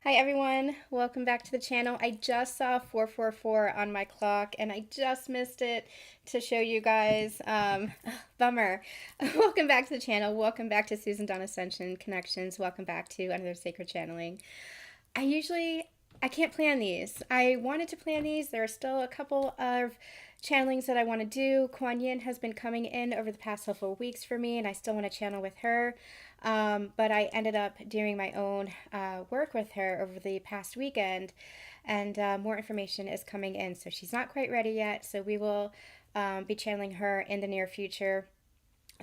Hi everyone, welcome back to the channel. I just saw 444 on my clock and I just missed it to show you guys. Bummer. Welcome back to the channel. Welcome back to Susan Dawn Ascension Connections. Welcome back to another sacred channeling. I can't plan these. I wanted to plan these. There are still a couple of channelings that I want to do. Kuan Yin has been coming in over the past several weeks for me, and I still want to channel with her. But I ended up doing my own work with her over the past weekend, and more information is coming in. So she's not quite ready yet, so we will be channeling her in the near future.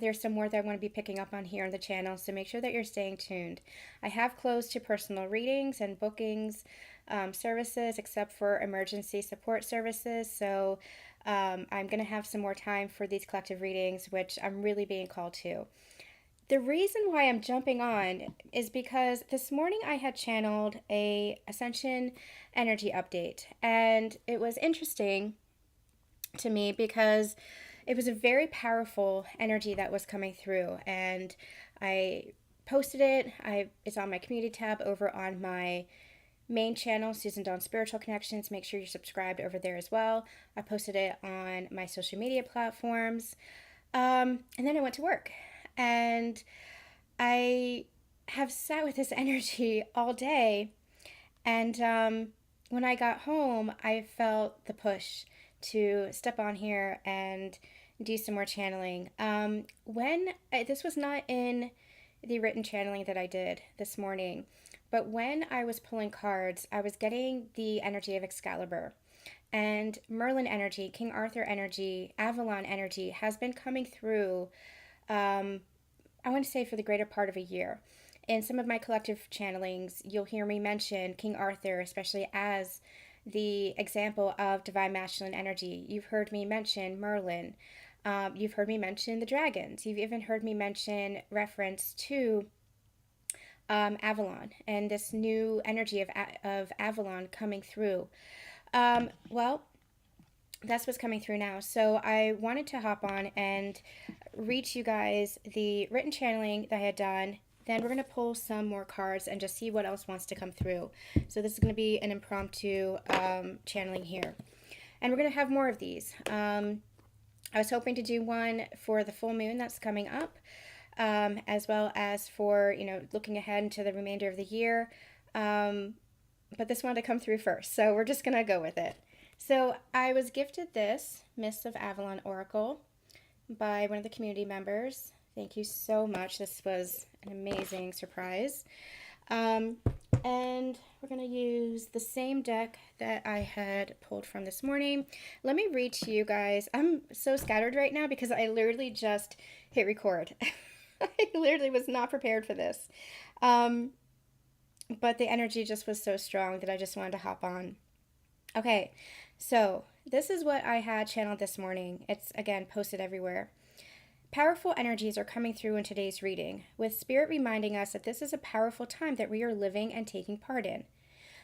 There's some more that I want to be picking up on here on the channel, so make sure that you're staying tuned. I have closed to personal readings and bookings services, except for emergency support services, so I'm going to have some more time for these collective readings, which I'm really being called to. The reason why I'm jumping on is because this morning I had channeled a Ascension energy update, and it was interesting to me because it was a very powerful energy that was coming through, and I posted it. It's on my community tab over on my main channel, Susan Dawn Spiritual Connections. Make sure you're subscribed over there as well. I posted it on my social media platforms, and then I went to work, and I have sat with this energy all day, and when I got home, I felt the push to step on here and do some more channeling. This was not in the written channeling that I did this morning, but when I was pulling cards, I was getting the energy of Excalibur. And Merlin energy, King Arthur energy, Avalon energy has been coming through, I want to say, for the greater part of a year. In some of my collective channelings, you'll hear me mention King Arthur, especially as the example of divine masculine energy. You've heard me mention Merlin. You've heard me mention the dragons. You've even heard me mention reference to Avalon and this new energy of Avalon coming through. Well, that's what's coming through now. So I wanted to hop on and read to you guys the written channeling that I had done. Then we're going to pull some more cards and just see what else wants to come through. So this is going to be an impromptu channeling here. And we're going to have more of these. I was hoping to do one for the full moon that's coming up, as well as for, looking ahead into the remainder of the year. But this wanted to come through first, so we're just going to go with it. So I was gifted this Mists of Avalon Oracle by one of the community members. Thank you so much. This was an amazing surprise. And we're going to use the same deck that I had pulled from this morning. Let me read to you guys. I'm so scattered right now because I literally just hit record. I literally was not prepared for this. But the energy just was so strong that I just wanted to hop on. Okay, so this is what I had channeled this morning. It's, again, posted everywhere. Powerful energies are coming through in today's reading, with Spirit reminding us that this is a powerful time that we are living and taking part in.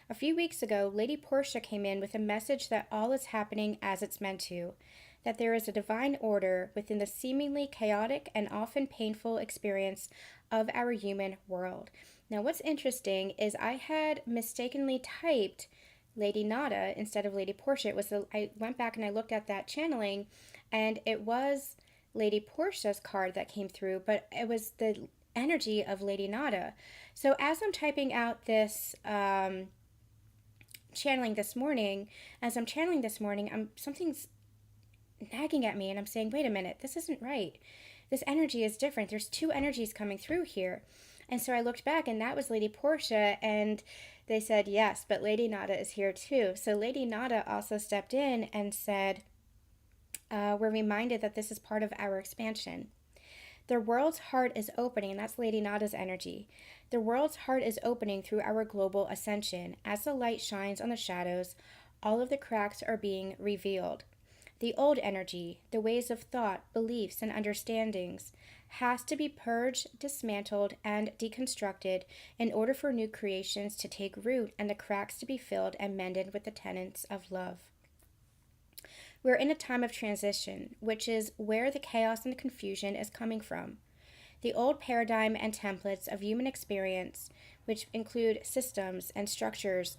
A few weeks ago, Lady Portia came in with a message that all is happening as it's meant to, that there is a divine order within the seemingly chaotic and often painful experience of our human world. Now, what's interesting is I had mistakenly typed Lady Nada instead of Lady Portia. I went back and I looked at that channeling, and it was Lady Portia's card that came through, but it was the energy of Lady Nada. So as I'm typing out this channeling this morning, something's nagging at me, and I'm saying, wait a minute, this isn't right. This energy is different. There's two energies coming through here. And so I looked back, and that was Lady Portia, and they said, yes, but Lady Nada is here too. So Lady Nada also stepped in and said, we're reminded that this is part of our expansion. The world's heart is opening, and that's Lady Nada's energy. The world's heart is opening through our global ascension. As the light shines on the shadows, all of the cracks are being revealed. The old energy, the ways of thought, beliefs, and understandings has to be purged, dismantled, and deconstructed in order for new creations to take root and the cracks to be filled and mended with the tenets of love. We're in a time of transition, which is where the chaos and confusion is coming from. The old paradigm and templates of human experience, which include systems and structures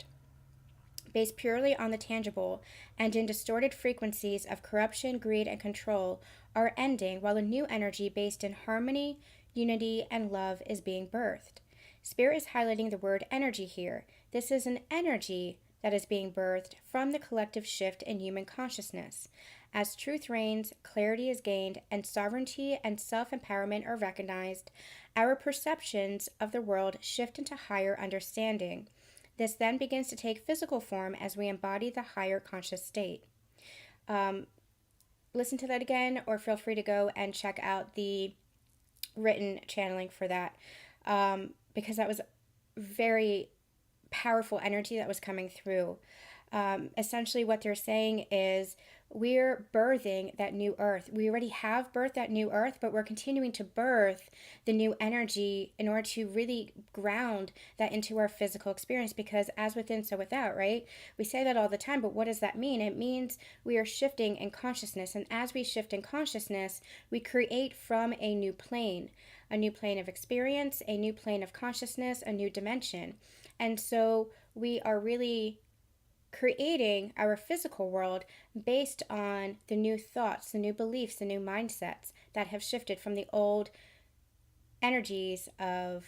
based purely on the tangible and in distorted frequencies of corruption, greed, and control, are ending, while a new energy based in harmony, unity, and love is being birthed. Spirit is highlighting the word energy here. This is an energy that is being birthed from the collective shift in human consciousness. As truth reigns, clarity is gained, and sovereignty and self-empowerment are recognized, our perceptions of the world shift into higher understanding. This then begins to take physical form as we embody the higher conscious state. Listen to that again, or feel free to go and check out the written channeling for that, because that was very powerful energy that was coming through. Essentially what they're saying is we're birthing that new earth. We already have birthed that new earth, but we're continuing to birth the new energy in order to really ground that into our physical experience, because as within, so without, right? We say that all the time, but what does that mean? It means we are shifting in consciousness, and as we shift in consciousness, we create from a new plane of experience, a new plane of consciousness, a new dimension. And so we are really creating our physical world based on the new thoughts, the new beliefs, the new mindsets that have shifted from the old energies of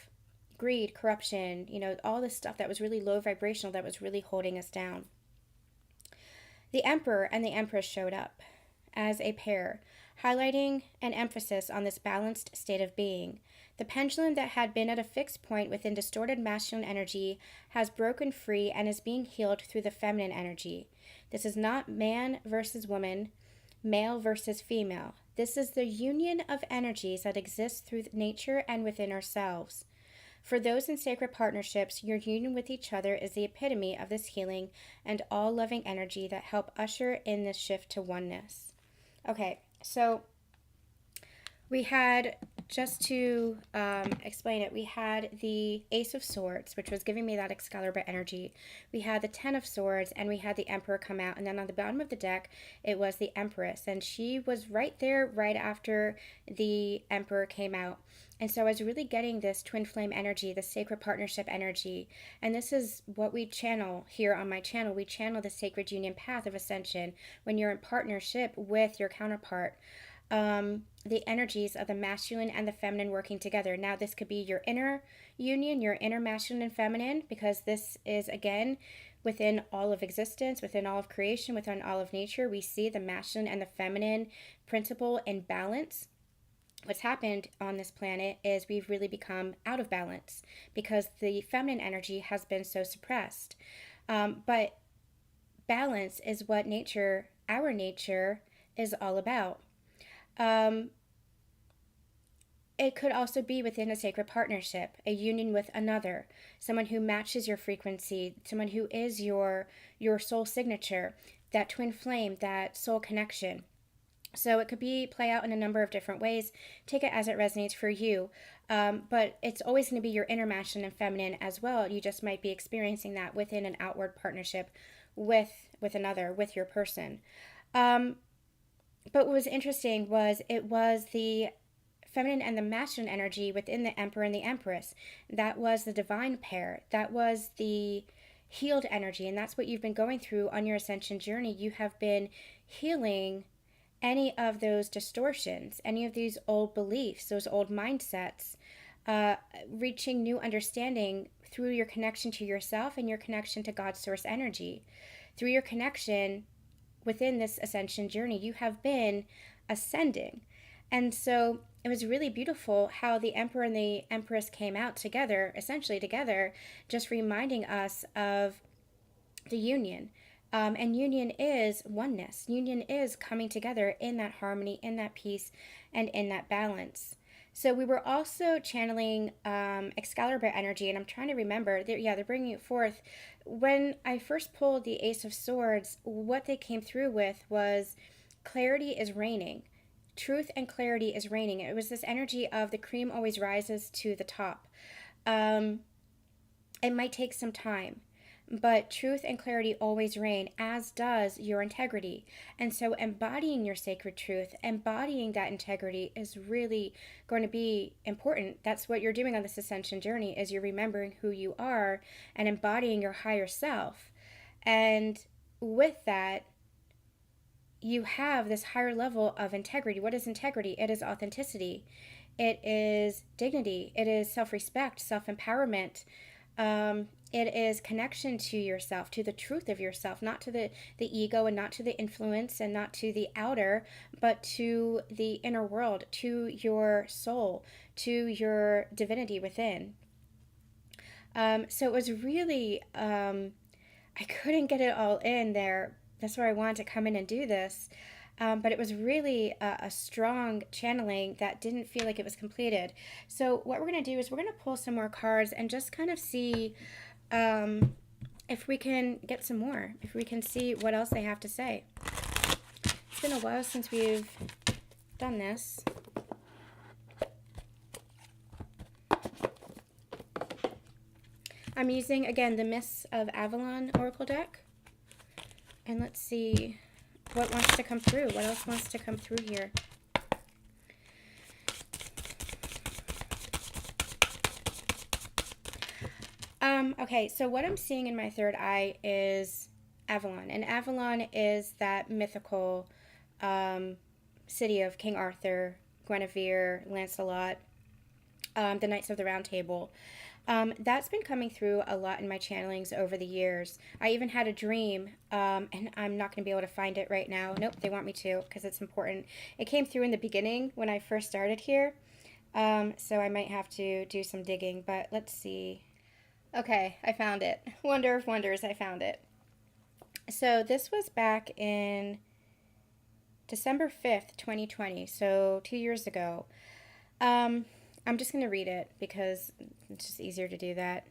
greed, corruption, all this stuff that was really low vibrational, that was really holding us down. The Emperor and the Empress showed up as a pair, highlighting an emphasis on this balanced state of being. The pendulum that had been at a fixed point within distorted masculine energy has broken free and is being healed through the feminine energy. This is not man versus woman, male versus female. This is the union of energies that exists through nature and within ourselves. For those in sacred partnerships, your union with each other is the epitome of this healing and all loving energy that help usher in this shift to oneness. Okay, so we had, just to explain it, we had the Ace of Swords, which was giving me that Excalibur energy. We had the Ten of Swords, and we had the Emperor come out. And then on the bottom of the deck, it was the Empress. And she was right there right after the Emperor came out. And so I was really getting this twin flame energy, the sacred partnership energy. And this is what we channel here on my channel. We channel the sacred union path of ascension when you're in partnership with your counterpart. The energies of the masculine and the feminine working together. Now, this could be your inner union, your inner masculine and feminine, because this is, again, within all of existence, within all of creation, within all of nature. We see the masculine and the feminine principle in balance. What's happened on this planet is we've really become out of balance because the feminine energy has been so suppressed. But balance is what nature, our nature, is all about. It could also be within a sacred partnership, a union with another, someone who matches your frequency, someone who is your soul signature, that twin flame, that soul connection. So it could play out in a number of different ways. Take it as it resonates for you. But it's always going to be your inner masculine and feminine as well. You just might be experiencing that within an outward partnership with another, with your person. But what was interesting was it was the feminine and the masculine energy within the Emperor and the Empress. That was the divine pair. That was the healed energy. And that's what you've been going through on your ascension journey. You have been healing any of those distortions, any of these old beliefs, those old mindsets, reaching new understanding through your connection to yourself and your connection to God's source energy. Through your connection within this ascension journey, you have been ascending. And so it was really beautiful how the Emperor and the Empress came out together, essentially together, just reminding us of the union. And union is oneness. Union is coming together in that harmony, in that peace, and in that balance. So we were also channeling Excalibur energy, and I'm trying to remember. They're bringing it forth. When I first pulled the Ace of Swords, what they came through with was clarity is reigning. Truth and clarity is reigning. It was this energy of the cream always rises to the top. It might take some time. but truth and clarity always reign, as does your integrity. And so embodying your sacred truth, embodying that integrity is really going to be important. That's what you're doing on this ascension journey, is you're remembering who you are and embodying your higher self. And with that, you have this higher level of integrity. What is integrity? It is authenticity. It is dignity. It is self-respect, self-empowerment. It is connection to yourself, to the truth of yourself, not to the ego, and not to the influence, and not to the outer, but to the inner world, to your soul, to your divinity within. So it was really, I couldn't get it all in there. That's why I wanted to come in and do this. But it was really a strong channeling that didn't feel like it was completed. So what we're going to do is we're going to pull some more cards and just kind of see if we can get some more, if we can see what else they have to say. It's been a while since we've done this. I'm using, again, the Mists of Avalon Oracle deck. And let's see what wants to come through. What else wants to come through here? Okay, so what I'm seeing in my third eye is Avalon. And Avalon is that mythical city of King Arthur, Guinevere, Lancelot, the Knights of the Round Table. That's been coming through a lot in my channelings over the years. I even had a dream, and I'm not going to be able to find it right now. Nope, they want me to, because it's important. It came through in the beginning when I first started here, so I might have to do some digging, but let's see. Okay, I found it. Wonder of wonders, I found it. So this was back in December 5th, 2020, so 2 years ago. I'm just going to read it because it's just easier to do that.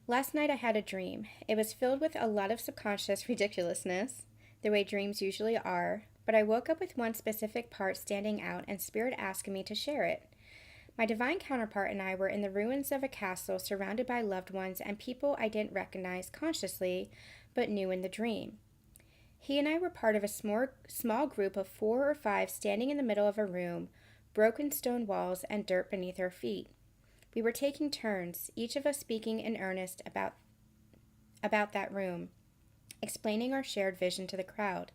Last night I had a dream. It was filled with a lot of subconscious ridiculousness, the way dreams usually are, but I woke up with one specific part standing out and Spirit asking me to share it. My divine counterpart and I were in the ruins of a castle surrounded by loved ones and people I didn't recognize consciously, but knew in the dream. He and I were part of a small group of 4 or 5 standing in the middle of a room, broken stone walls and dirt beneath our feet. We were taking turns, each of us speaking in earnest about that room, explaining our shared vision to the crowd.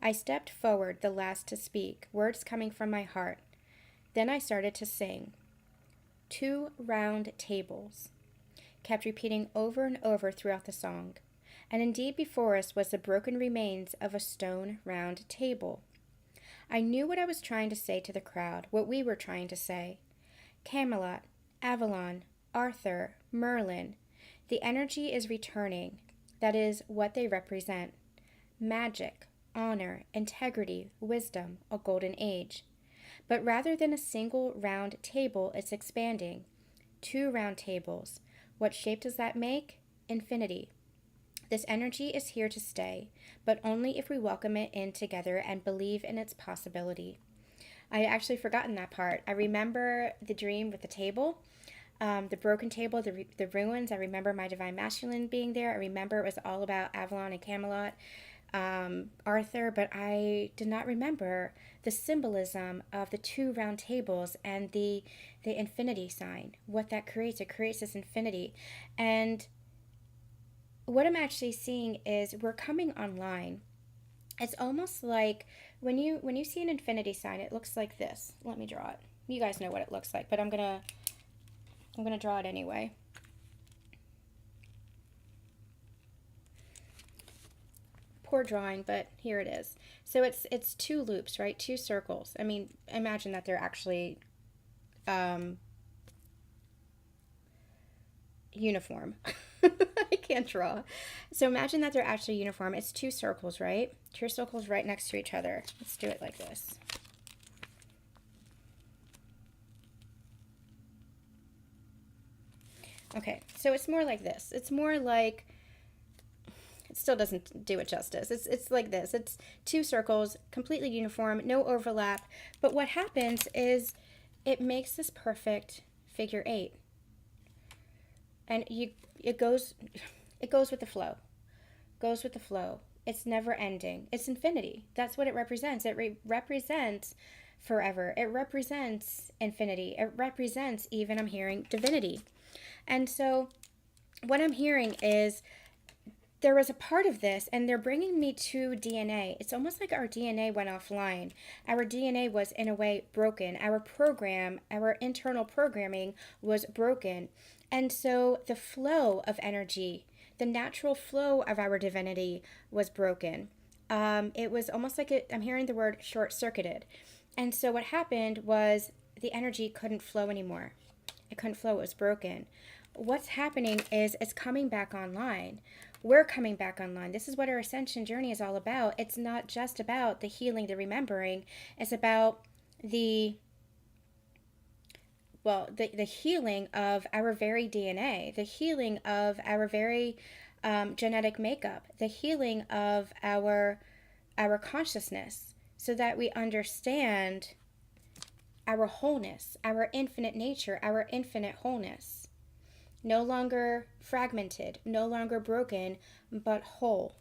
I stepped forward, the last to speak, words coming from my heart. Then I started to sing. 2 round tables, kept repeating over and over throughout the song. And indeed before us was the broken remains of a stone round table. I knew what I was trying to say to the crowd, what we were trying to say. Camelot, Avalon, Arthur, Merlin. The energy is returning. That is what they represent. Magic, honor, integrity, wisdom, a golden age. But rather than a single round table, it's expanding. 2 round tables. What shape does that make? Infinity. This energy is here to stay, but only if we welcome it in together and believe in its possibility. I had actually forgotten that part. I remember the dream with the table, the broken table, the ruins. I remember my divine masculine being there. I remember it was all about Avalon and Camelot, Arthur, but I did not remember the symbolism of the 2 round tables and the infinity sign, what that creates. It creates this infinity. And what I'm actually seeing is we're coming online. It's almost like when you see an infinity sign, it looks like this. Let me draw it. You guys know what it looks like, but I'm gonna draw it anyway. Poor drawing, but here it is. So it's 2 loops, right? 2 circles. I mean, imagine that they're actually uniform. I can't draw. So imagine that they're actually uniform. It's 2 circles, right? 2 circles right next to each other. Let's do it like this. Okay, so it's more like this. It's more like, it still doesn't do it justice. It's like this. It's 2 circles, completely uniform, no overlap. But what happens is it makes this perfect figure 8. And it It goes with the flow. Goes with the flow. It's never ending. It's infinity. That's what it represents. It represents forever. It represents infinity. It represents, even I'm hearing, divinity. And so what I'm hearing is there was a part of this, and they're bringing me to DNA. It's almost like our DNA went offline. Our DNA was, in a way, broken. Our program, our internal programming was broken. And so the flow of energy, the natural flow of our divinity was broken. It was almost like I'm hearing the word short-circuited. And so what happened was the energy couldn't flow anymore. It couldn't flow. It was broken. What's happening is it's coming back online. We're coming back online. This is what our ascension journey is all about. It's not just about the healing, the remembering. It's about the healing of our very DNA, the healing of our very genetic makeup, the healing of our consciousness, so that we understand our wholeness, our infinite nature, our infinite wholeness. No longer fragmented, no longer broken, but whole.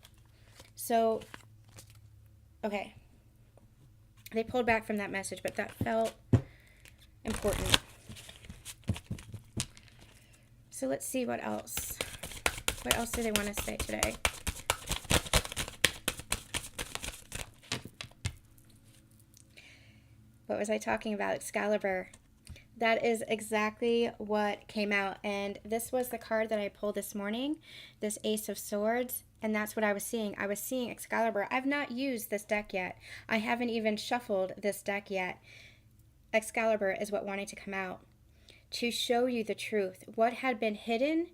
So, okay. They pulled back from that message, but that felt important. So let's see what else. What else do they want to say today? What was I talking about? Excalibur. That is exactly what came out. And this was the card that I pulled this morning, this Ace of Swords. And that's what I was seeing. I was seeing Excalibur. I've not used this deck yet. I haven't even shuffled this deck yet. Excalibur is what wanted to come out, to show you the truth. What had been hidden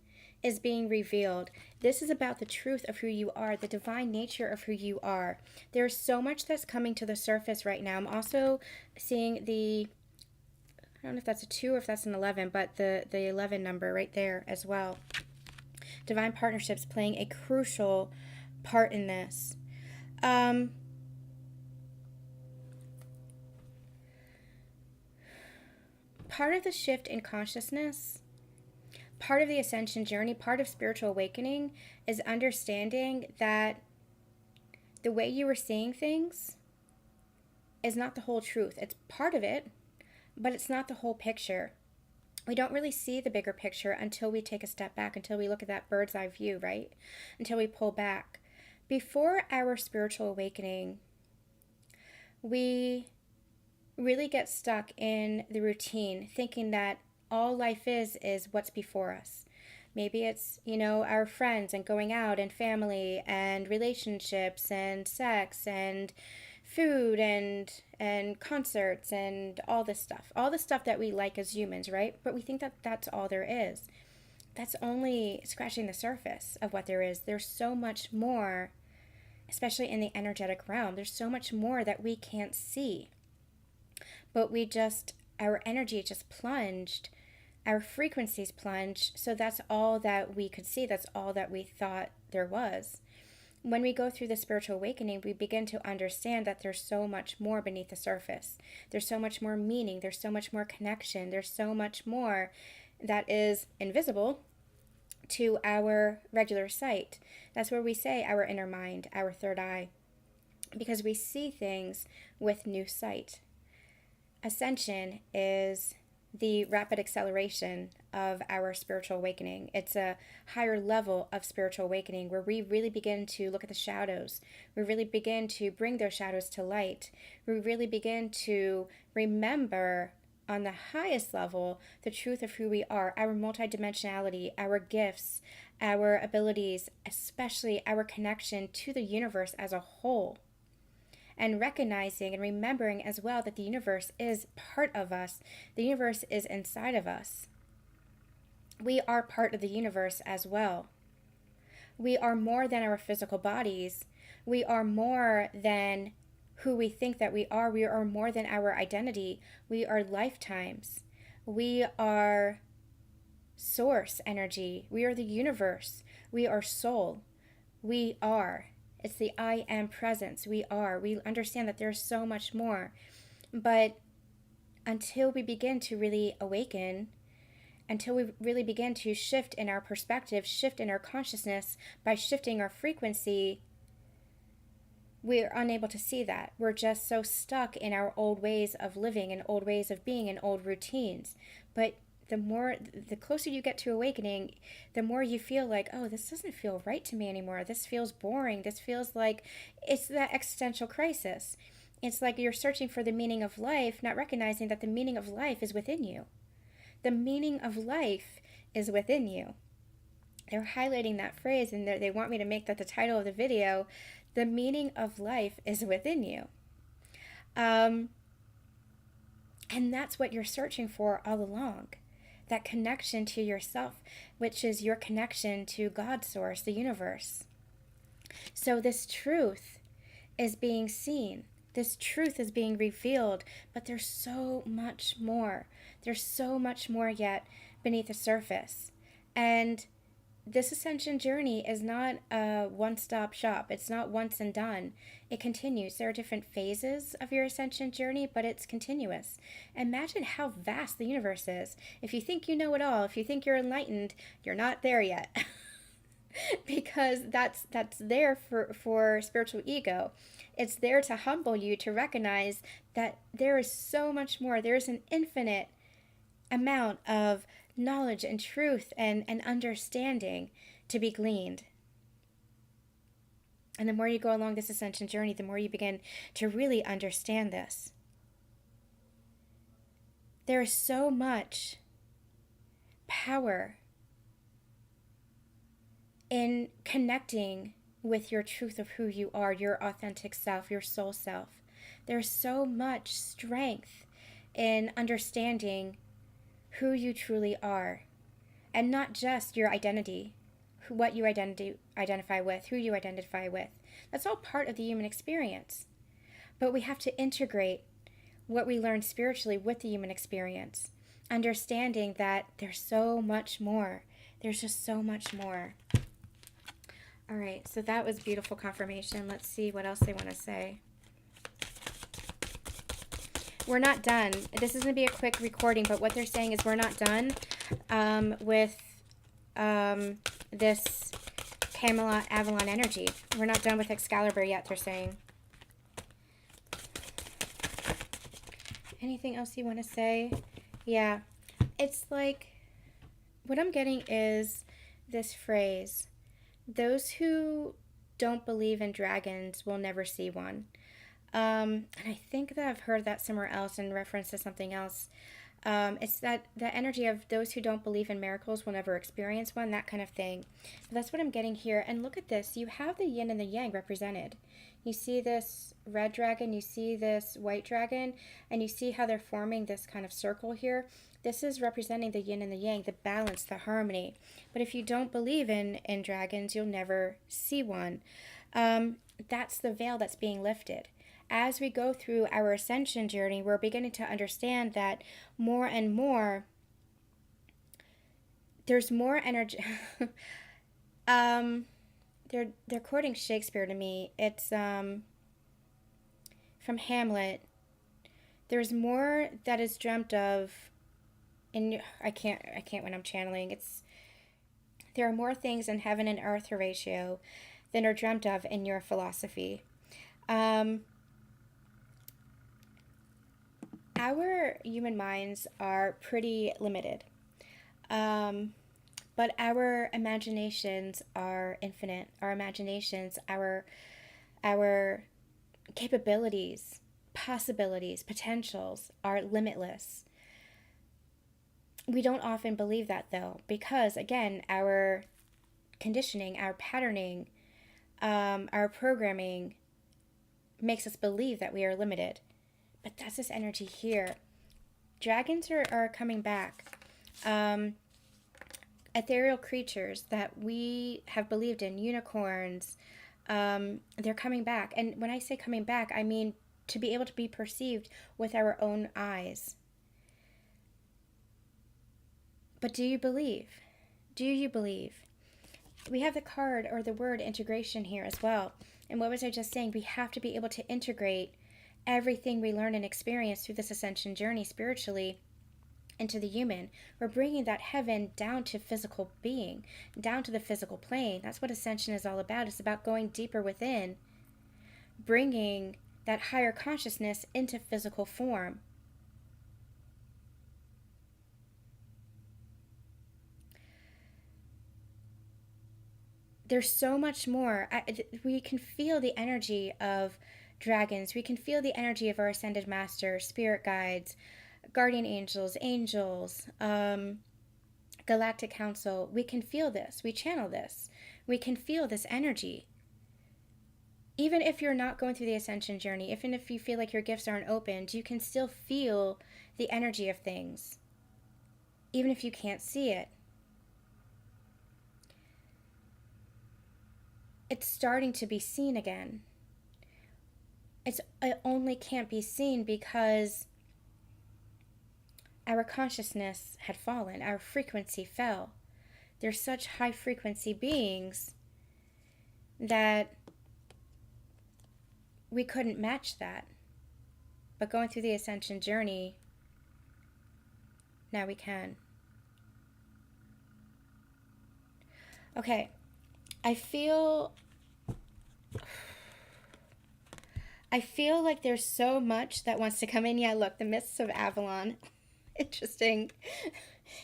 is being revealed. This is about the truth of who you are, the divine nature of who you are. There's so much that's coming to the surface right now. I'm also seeing I don't know if that's a 2 or if that's an 11, but the 11 number right there as well. Divine partnerships playing a crucial part in this. Part of the shift in consciousness, part of the ascension journey, part of spiritual awakening is understanding that the way you were seeing things is not the whole truth. It's part of it, but it's not the whole picture. We don't really see the bigger picture until we take a step back, until we look at that bird's eye view, right? Until we pull back. Before our spiritual awakening, we really get stuck in the routine, thinking that all life is what's before us. Maybe it's, our friends and going out and family and relationships and sex and food and concerts and all this stuff that we like as humans, right? But we think that that's all there is. That's only scratching the surface of what there is. There's so much more, especially in the energetic realm. There's so much more that we can't see. But our energy just plunged, our frequencies plunged, so that's all that we could see. That's all that we thought there was. When we go through the spiritual awakening, we begin to understand that there's so much more beneath the surface. There's so much more meaning. There's so much more connection. There's so much more that is invisible to our regular sight. That's where we say our inner mind, our third eye, because we see things with new sight. Ascension is the rapid acceleration of our spiritual awakening. It's a higher level of spiritual awakening where we really begin to look at the shadows. We really begin to bring those shadows to light. We really begin to remember on the highest level the truth of who we are, our multidimensionality, our gifts, our abilities, especially our connection to the universe as a whole. And recognizing and remembering as well that the universe is part of us. The universe is inside of us. We are part of the universe as well. We are more than our physical bodies. We are more than who we think that we are. We are more than our identity. We are lifetimes. We are source energy. We are the universe. We are soul. We are. It's the I am presence. We are. We understand that there's so much more. But until we begin to really awaken until we really begin to shift in our perspective, shift in our consciousness, by shifting our frequency, we're unable to see that. We're just so stuck in our old ways of living and old ways of being and old routines. But the closer you get to awakening, the more you feel like, oh, this doesn't feel right to me anymore. This feels boring. This feels like it's that existential crisis. It's like you're searching for the meaning of life, not recognizing that the meaning of life is within you. The meaning of life is within you. They're highlighting that phrase, and they want me to make that the title of the video. The meaning of life is within you. And that's what you're searching for all along. That connection to yourself, which is your connection to God's source, the universe. So this truth is being seen. This truth is being revealed, but there's so much more. There's so much more yet beneath the surface. And this ascension journey is not a one-stop shop. It's not once and done. It continues. There are different phases of your ascension journey, but it's continuous. Imagine how vast the universe is. If you think you know it all, if you think you're enlightened, you're not there yet. Because that's there for spiritual ego. It's there to humble you, to recognize that there is so much more. There's an infinite amount of knowledge and truth and understanding to be gleaned. And the more you go along this ascension journey, the more you begin to really understand this. There is so much power in connecting with your truth of who you are, your authentic self, your soul self. There's so much strength in understanding who you truly are, and not just your identity, what you identify with, who you identify with. That's all part of the human experience. But we have to integrate what we learn spiritually with the human experience, understanding that there's so much more. There's just so much more. All right, so that was beautiful confirmation. Let's see what else they want to say. We're not done. This is going to be a quick recording, but what they're saying is we're not done with this Camelot Avalon energy. We're not done with Excalibur yet, they're saying. Anything else you want to say? Yeah, it's like, what I'm getting is this phrase: those who don't believe in dragons will never see one. And I think that I've heard that somewhere else in reference to something else. It's that the energy of those who don't believe in miracles will never experience one, that kind of thing. But that's what I'm getting here. And look at this. You have the yin and the yang represented. You see this red dragon, you see this white dragon, and you see how they're forming this kind of circle here. This is representing the yin and the yang, the balance, the harmony. But if you don't believe in dragons, you'll never see one. That's the veil that's being lifted. As we go through our ascension journey, we're beginning to understand that more and more, there's more energy. They're quoting Shakespeare to me. It's from Hamlet. There's more that is dreamt of. And I can't when I'm channeling. There are more things in heaven and earth, Horatio, than are dreamt of in your philosophy. Our human minds are pretty limited, but our imaginations are infinite. Our imaginations, our capabilities, possibilities, potentials are limitless. We don't often believe that, though, because, again, our conditioning, our patterning, our programming makes us believe that we are limited. But that's this energy here. Dragons are coming back. Ethereal creatures that we have believed in, unicorns, they're coming back. And when I say coming back, I mean to be able to be perceived with our own eyes. But do you believe? Do you believe? We have the card or the word integration here as well. And what was I just saying? We have to be able to integrate everything we learn and experience through this ascension journey spiritually into the human. We're bringing that heaven down to physical being, down to the physical plane. That's what ascension is all about. It's about going deeper within, bringing that higher consciousness into physical form. There's so much more. We can feel the energy of dragons. We can feel the energy of our ascended masters, spirit guides, guardian angels, galactic council. We can feel this. We channel this. We can feel this energy. Even if you're not going through the ascension journey, even if you feel like your gifts aren't opened, you can still feel the energy of things, even if you can't see it. It's starting to be seen again. It only can't be seen because our consciousness had fallen. Our frequency fell. They're such high frequency beings that we couldn't match that. But going through the ascension journey, now we can. Okay, I feel like there's so much that wants to come in. Yeah, look, the mists of Avalon. Interesting.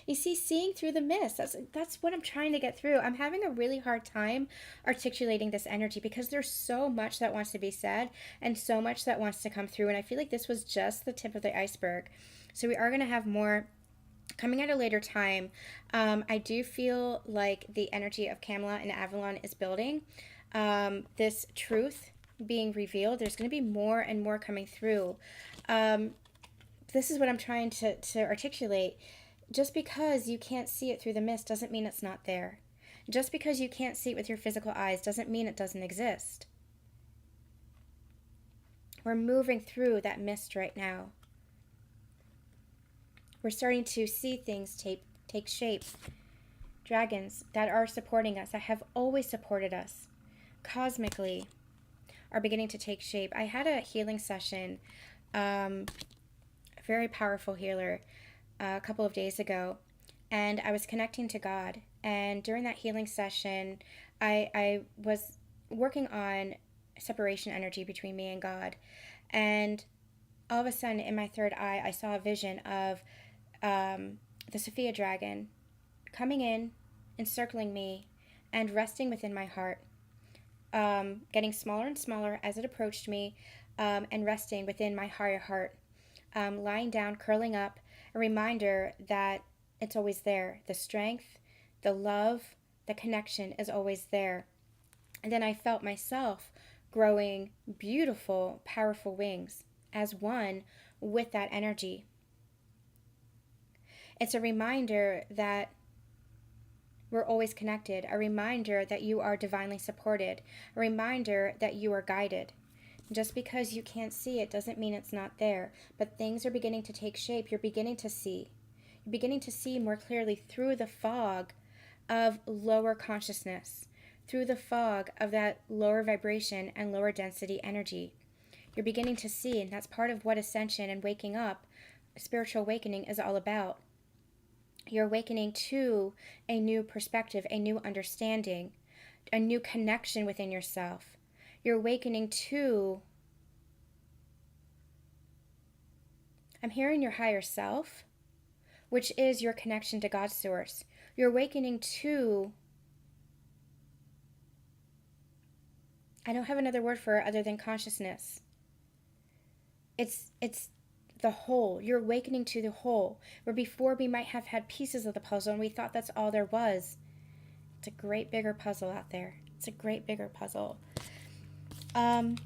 You see, seeing through the mist, that's what I'm trying to get through. I'm having a really hard time articulating this energy because there's so much that wants to be said and so much that wants to come through. And I feel like this was just the tip of the iceberg. So we are going to have more coming at a later time. I do feel like the energy of Camelot and Avalon is building. This truth being revealed, there's going to be more and more coming through. This is what I'm trying to articulate. Just because you can't see it through the mist doesn't mean it's not there. Just because you can't see it with your physical eyes doesn't mean it doesn't exist. We're moving through that mist right now. We're starting to see things take shape. Dragons that are supporting us, that have always supported us cosmically, are beginning to take shape. I had a healing session, very powerful healer, a couple of days ago, and I was connecting to God. And during that healing session, I was working on separation energy between me and God. And all of a sudden, in my third eye, I saw a vision of the Sophia dragon coming in, encircling me, and resting within my heart, getting smaller and smaller as it approached me, and resting within my higher heart, lying down, curling up, a reminder that it's always there. The strength, the love, the connection is always there. And then I felt myself growing beautiful, powerful wings as one with that energy. It's a reminder that we're always connected, a reminder that you are divinely supported, a reminder that you are guided. Just because you can't see it doesn't mean it's not there, but things are beginning to take shape. You're beginning to see. You're beginning to see more clearly through the fog of lower consciousness, through the fog of that lower vibration and lower density energy. You're beginning to see, and that's part of what ascension and waking up, spiritual awakening, is all about. You're awakening to a new perspective, a new understanding, a new connection within yourself. You're awakening to, I'm hearing your higher self, which is your connection to God's source. You're awakening to, I don't have another word for it other than consciousness. It's the whole. You're awakening to the whole, where before we might have had pieces of the puzzle and we thought that's all there was. It's a great bigger puzzle out there. It's a great bigger puzzle. And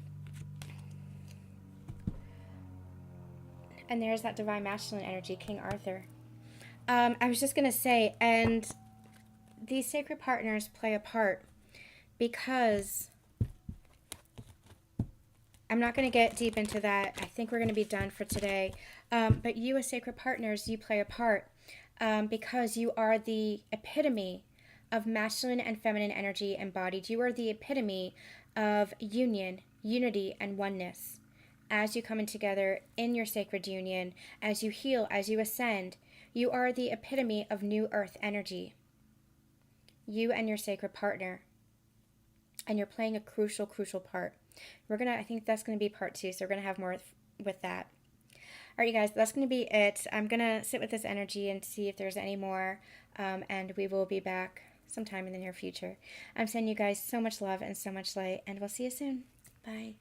there's that divine masculine energy, King Arthur. I was just going to say, and these sacred partners play a part because I'm not going to get deep into that. I think we're going to be done for today. But you as sacred partners, you play a part because you are the epitome of masculine and feminine energy embodied. You are the epitome of union, unity, and oneness. As you come in together in your sacred union, as you heal, as you ascend, You are the epitome of new earth energy. You and your sacred partner. And you're playing a crucial, crucial part. I think that's going to be part 2, so we're going to have more with that. All right, you guys, that's going to be it. I'm going to sit with this energy and see if there's any more, and we will be back sometime in the near future. I'm sending you guys so much love and so much light, and we'll see you soon. Bye.